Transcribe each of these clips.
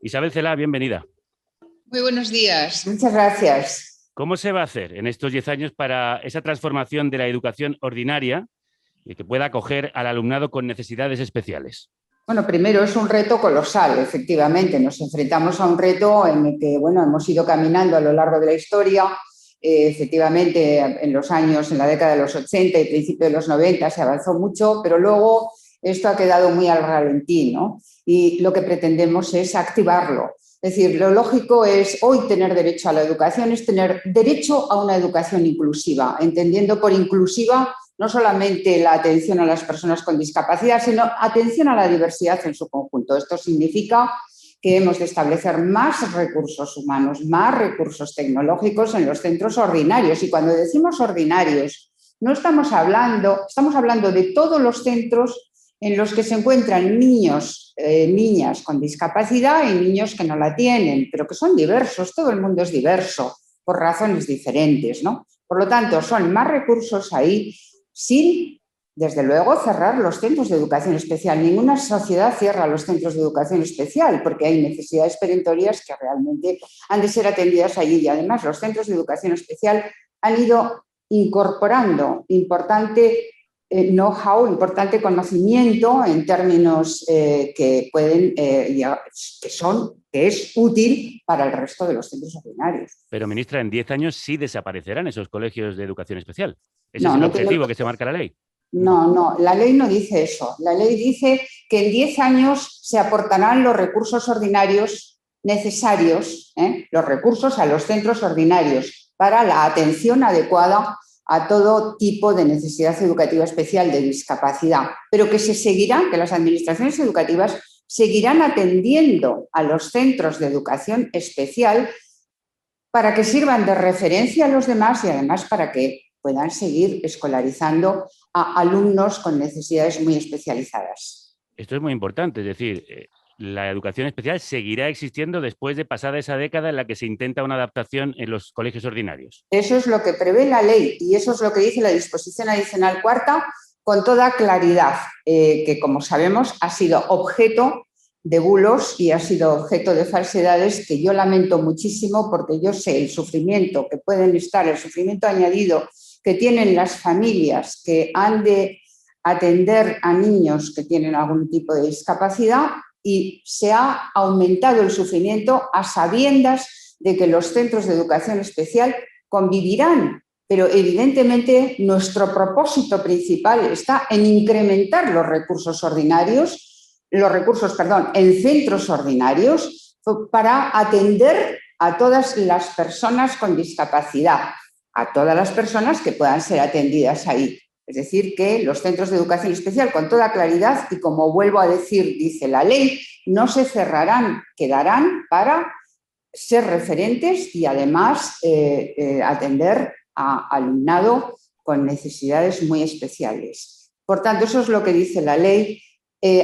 Isabel Cela, bienvenida. Muy buenos días, muchas gracias. ¿Cómo se va a hacer en estos 10 años para esa transformación de la educación ordinaria y que pueda acoger al alumnado con necesidades especiales? Bueno, primero es un reto colosal, efectivamente. Nos enfrentamos a un reto en el que, hemos ido caminando a lo largo de la historia. Efectivamente, en la década de los 80 y principio de los 90 se avanzó mucho, pero luego esto ha quedado muy al ralentí, ¿no? Y lo que pretendemos es activarlo. Es decir, lo lógico es hoy tener derecho a la educación, es tener derecho a una educación inclusiva, entendiendo por inclusiva no solamente la atención a las personas con discapacidad, sino atención a la diversidad en su conjunto. Esto significa que hemos de establecer más recursos humanos, más recursos tecnológicos en los centros ordinarios. Y cuando decimos ordinarios, no estamos hablando de todos los centros en los que se encuentran niños, niñas con discapacidad y niños que no la tienen, pero que son diversos, todo el mundo es diverso, por razones diferentes, ¿no? Por lo tanto, son más recursos ahí sin, desde luego, cerrar los centros de educación especial. Ninguna sociedad cierra los centros de educación especial porque hay necesidades perentorias que realmente han de ser atendidas allí. Y además los centros de educación especial han ido incorporando importante know-how, importante conocimiento en términos que es útil para el resto de los centros ordinarios. Pero, ministra, en 10 años sí desaparecerán esos colegios de educación especial. ¿Ese es el objetivo que se marca la ley? No, la ley no dice eso. La ley dice que en 10 años se aportarán los recursos ordinarios necesarios, los recursos a los centros ordinarios para la atención adecuada a todo tipo de necesidad educativa especial de discapacidad, pero que que las administraciones educativas seguirán atendiendo a los centros de educación especial para que sirvan de referencia a los demás y además para que puedan seguir escolarizando a alumnos con necesidades muy especializadas. Esto es muy importante, es decir, la educación especial seguirá existiendo después de pasada esa década en la que se intenta una adaptación en los colegios ordinarios. Eso es lo que prevé la ley y eso es lo que dice la disposición adicional cuarta con toda claridad, que como sabemos ha sido objeto de bulos y ha sido objeto de falsedades que yo lamento muchísimo porque yo sé el sufrimiento que pueden estar, el sufrimiento añadido que tienen las familias que han de atender a niños que tienen algún tipo de discapacidad y se ha aumentado el sufrimiento a sabiendas de que los centros de educación especial convivirán, pero evidentemente nuestro propósito principal está en incrementar los recursos en centros ordinarios para atender a todas las personas con discapacidad, a todas las personas que puedan ser atendidas ahí. Es decir, que los centros de educación especial, con toda claridad, y como vuelvo a decir, dice la ley, no se cerrarán, quedarán para ser referentes y además atender a alumnado con necesidades muy especiales. Por tanto, eso es lo que dice la ley.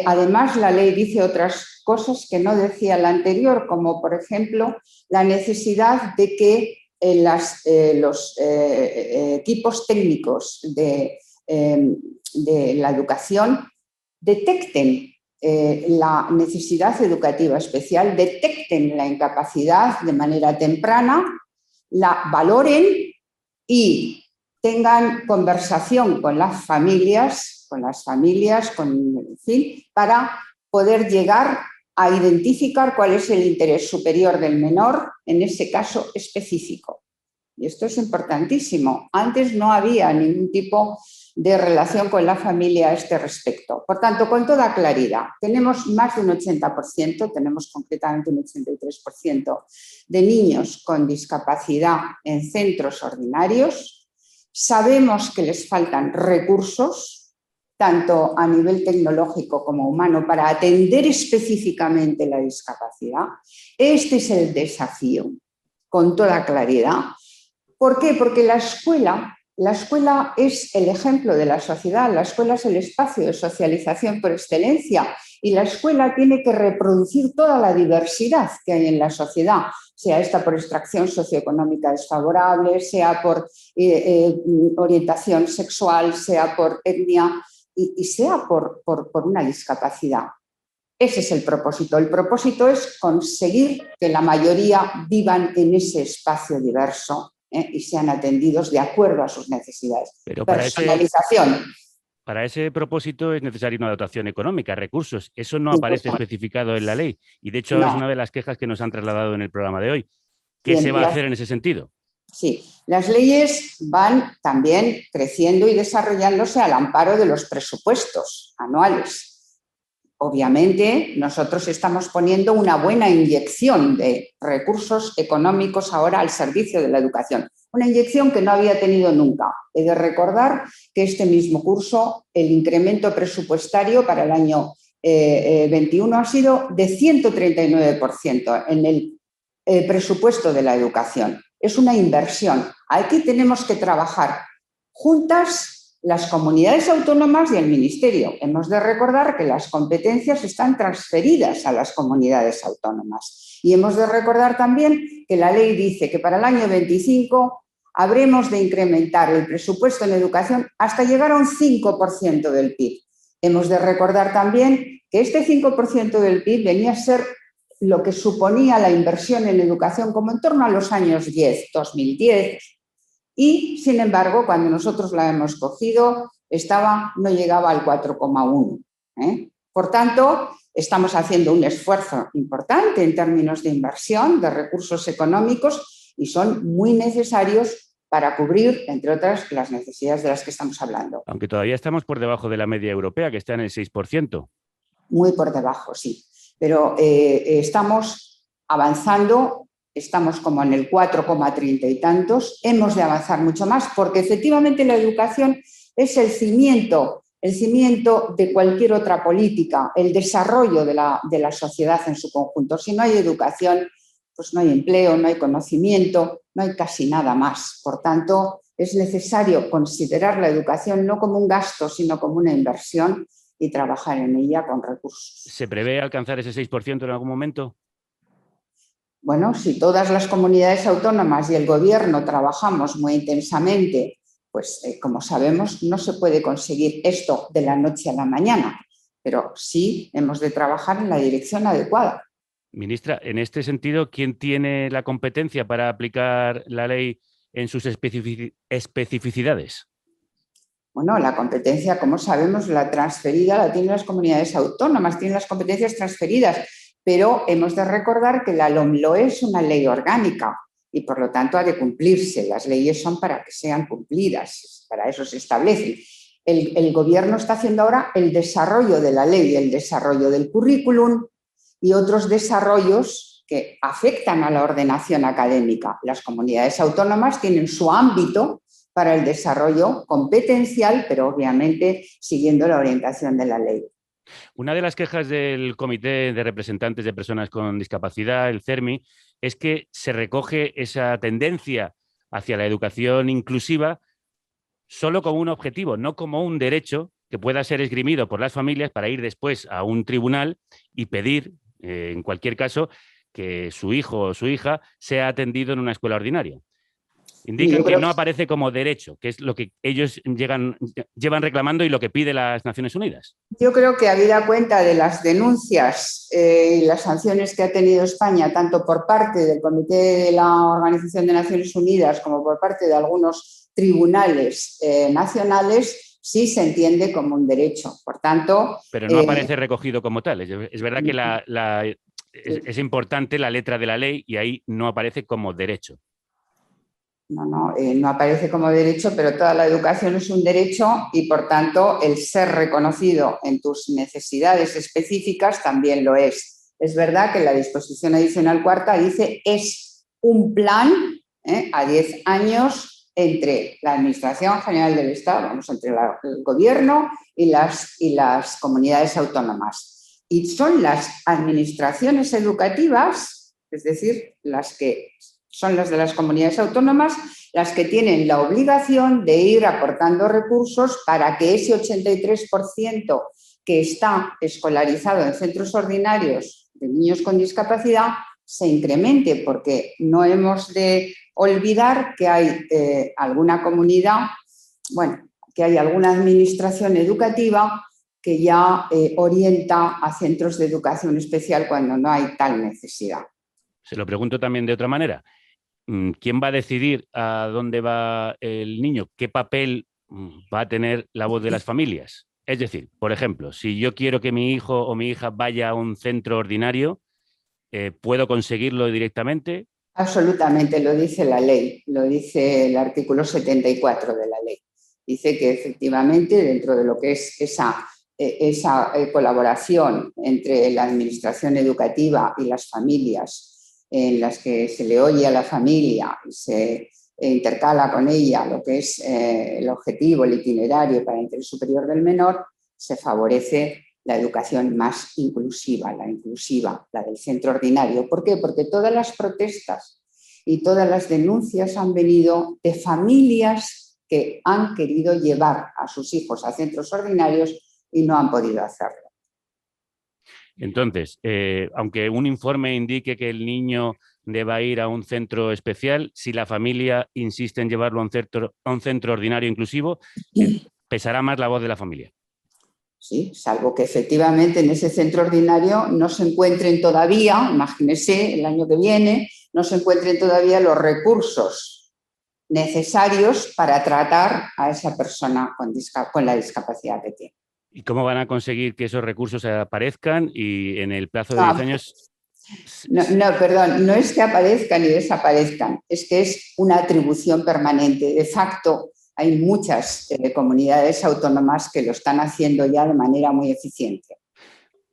Además, la ley dice otras cosas que no decía la anterior, como por ejemplo la necesidad de que los equipos técnicos de la educación detecten la necesidad educativa especial, detecten la incapacidad de manera temprana, la valoren y tengan conversación con las familias, para poder llegar a identificar cuál es el interés superior del menor en ese caso específico. Y esto es importantísimo. Antes no había ningún tipo de relación con la familia a este respecto. Por tanto, con toda claridad, tenemos más de un 80%, tenemos concretamente un 83% de niños con discapacidad en centros ordinarios. Sabemos que les faltan recursos, tanto a nivel tecnológico como humano, para atender específicamente la discapacidad. Este es el desafío, con toda claridad. ¿Por qué? Porque la escuela es el ejemplo de la sociedad, la escuela es el espacio de socialización por excelencia y la escuela tiene que reproducir toda la diversidad que hay en la sociedad, sea esta por extracción socioeconómica desfavorable, sea por orientación sexual, sea por etnia y sea por una discapacidad. Ese es el propósito. El propósito es conseguir que la mayoría vivan en ese espacio diverso y sean atendidos de acuerdo a sus necesidades. Pero Personalización. para ese propósito es necesaria una dotación económica, recursos. Eso no aparece especificado en la ley. Y de hecho es No. una de las quejas que nos han trasladado en el programa de hoy. ¿Qué Bien, se va a hacer en ese sentido? Sí, las leyes van también creciendo y desarrollándose al amparo de los presupuestos anuales. Obviamente, nosotros estamos poniendo una buena inyección de recursos económicos ahora al servicio de la educación. Una inyección que no había tenido nunca. He de recordar que este mismo curso, el incremento presupuestario para el año 21 ha sido de 139% en el presupuesto de la educación. Es una inversión. Aquí tenemos que trabajar juntas las comunidades autónomas y el Ministerio. Hemos de recordar que las competencias están transferidas a las comunidades autónomas. Y hemos de recordar también que la ley dice que para el año 25 habremos de incrementar el presupuesto en educación hasta llegar a un 5% del PIB. Hemos de recordar también que este 5% del PIB venía a ser lo que suponía la inversión en educación como en torno a los años 2010, y, sin embargo, cuando nosotros la hemos cogido, no llegaba al 4,1. Por tanto, estamos haciendo un esfuerzo importante en términos de inversión, de recursos económicos, y son muy necesarios para cubrir, entre otras, las necesidades de las que estamos hablando. Aunque todavía estamos por debajo de la media europea, que está en el 6%. Muy por debajo, sí. Pero estamos avanzando. Estamos como en el 4,30 y tantos, hemos de avanzar mucho más porque efectivamente la educación es el cimiento de cualquier otra política, el desarrollo de la sociedad en su conjunto. Si no hay educación, pues no hay empleo, no hay conocimiento, no hay casi nada más. Por tanto, es necesario considerar la educación no como un gasto, sino como una inversión y trabajar en ella con recursos. ¿Se prevé alcanzar ese 6% en algún momento? Bueno, si todas las comunidades autónomas y el Gobierno trabajamos muy intensamente, pues como sabemos, no se puede conseguir esto de la noche a la mañana, pero sí hemos de trabajar en la dirección adecuada. Ministra, en este sentido, ¿quién tiene la competencia para aplicar la ley en sus especificidades? Bueno, la competencia, como sabemos, la transferida la tienen las comunidades autónomas, tienen las competencias transferidas, pero hemos de recordar que la LOMLOE es una ley orgánica y, por lo tanto, ha de cumplirse. Las leyes son para que sean cumplidas, para eso se establecen. El Gobierno está haciendo ahora el desarrollo de la ley, el desarrollo del currículum y otros desarrollos que afectan a la ordenación académica. Las comunidades autónomas tienen su ámbito para el desarrollo competencial, pero obviamente siguiendo la orientación de la ley. Una de las quejas del Comité de Representantes de Personas con Discapacidad, el CERMI, es que se recoge esa tendencia hacia la educación inclusiva solo como un objetivo, no como un derecho que pueda ser esgrimido por las familias para ir después a un tribunal y pedir, en cualquier caso, que su hijo o su hija sea atendido en una escuela ordinaria. Indican que no aparece como derecho, que es lo que ellos llevan reclamando y lo que pide las Naciones Unidas. Yo creo que habida cuenta de las denuncias y las sanciones que ha tenido España, tanto por parte del Comité de la Organización de Naciones Unidas como por parte de algunos tribunales nacionales, sí se entiende como un derecho. Por tanto... Pero no aparece recogido como tal. Es verdad que es importante la letra de la ley y ahí no aparece como derecho. No aparece como derecho, pero toda la educación es un derecho y, por tanto, el ser reconocido en tus necesidades específicas también lo es. Es verdad que la disposición adicional cuarta dice es un plan a 10 años entre la Administración General del Estado, entre el Gobierno y las comunidades autónomas. Y son las administraciones educativas, es decir, son las de las comunidades autónomas, las que tienen la obligación de ir aportando recursos para que ese 83% que está escolarizado en centros ordinarios de niños con discapacidad se incremente, porque no hemos de olvidar que hay alguna comunidad, que hay alguna administración educativa que ya orienta a centros de educación especial cuando no hay tal necesidad. Se lo pregunto también de otra manera. ¿Quién va a decidir a dónde va el niño? ¿Qué papel va a tener la voz de las familias? Es decir, por ejemplo, si yo quiero que mi hijo o mi hija vaya a un centro ordinario, ¿puedo conseguirlo directamente? Absolutamente, lo dice la ley, lo dice el artículo 74 de la ley. Dice que efectivamente dentro de lo que es esa colaboración entre la administración educativa y las familias, en las que se le oye a la familia y se intercala con ella lo que es el objetivo, el itinerario para el interés superior del menor, se favorece la educación más inclusiva, la del centro ordinario. ¿Por qué? Porque todas las protestas y todas las denuncias han venido de familias que han querido llevar a sus hijos a centros ordinarios y no han podido hacerlo. Entonces, aunque un informe indique que el niño deba ir a un centro especial, si la familia insiste en llevarlo a un centro ordinario inclusivo, pesará más la voz de la familia. Sí, salvo que efectivamente en ese centro ordinario no se encuentren todavía, imagínese el año que viene, no se encuentren todavía los recursos necesarios para tratar a esa persona con la discapacidad que tiene. ¿Y cómo van a conseguir que esos recursos aparezcan y en el plazo de 10 años? Perdón, no es que aparezcan y desaparezcan, es que es una atribución permanente. De facto, hay muchas comunidades autónomas que lo están haciendo ya de manera muy eficiente.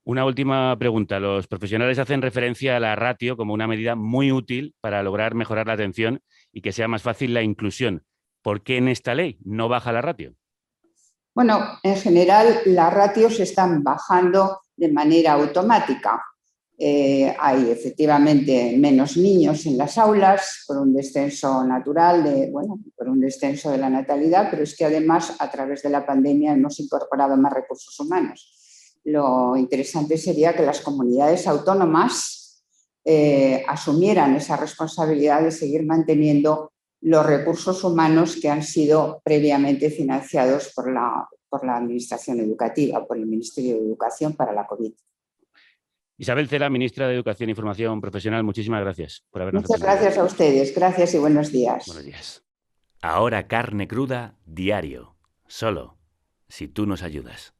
Una última pregunta. Los profesionales hacen referencia a la ratio como una medida muy útil para lograr mejorar la atención y que sea más fácil la inclusión. ¿Por qué en esta ley no baja la ratio? Bueno, en general las ratios están bajando de manera automática. Hay efectivamente menos niños en las aulas por un descenso natural, por un descenso de la natalidad, pero es que además a través de la pandemia hemos incorporado más recursos humanos. Lo interesante sería que las comunidades autónomas asumieran esa responsabilidad de seguir manteniendo los recursos humanos que han sido previamente financiados por la Administración Educativa, por el Ministerio de Educación para la COVID. Isabel Cela, ministra de Educación y Formación Profesional, muchísimas gracias por habernos Muchas atendido. gracias a ustedes. Gracias y buenos días. Buenos días. Ahora Carne Cruda diario. Solo si tú nos ayudas.